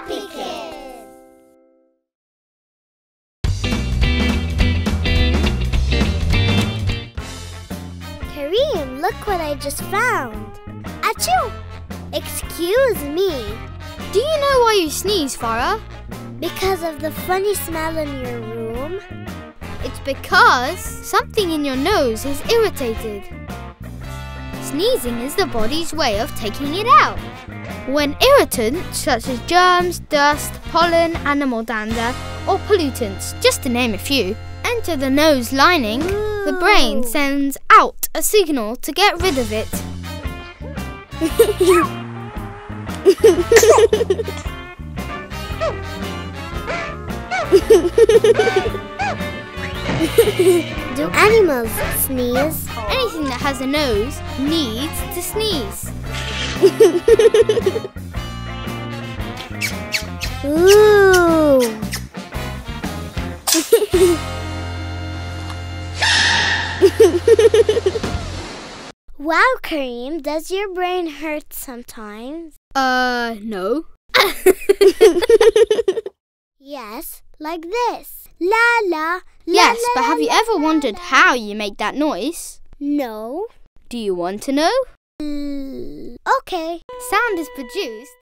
AppyKids. Karim, look what I just found. Achoo! Excuse me. Do you know why you sneeze, Farah? Because of the funny smell in your room? It's because something in your nose is irritated. Sneezing is the body's way of taking it out. When irritants such as germs, dust, pollen, animal dander, or pollutants, just to name a few, enter the nose lining, the brain sends out a signal to get rid of it. Do animals sneeze? Anything that has a nose needs to sneeze. Ooh. Wow, Karim, does your brain hurt sometimes? No. Yes, like this. La la. Yes, la, but have you la, ever la, wondered la. how you make that noise? No. Do you want to know? Okay. Sound is produced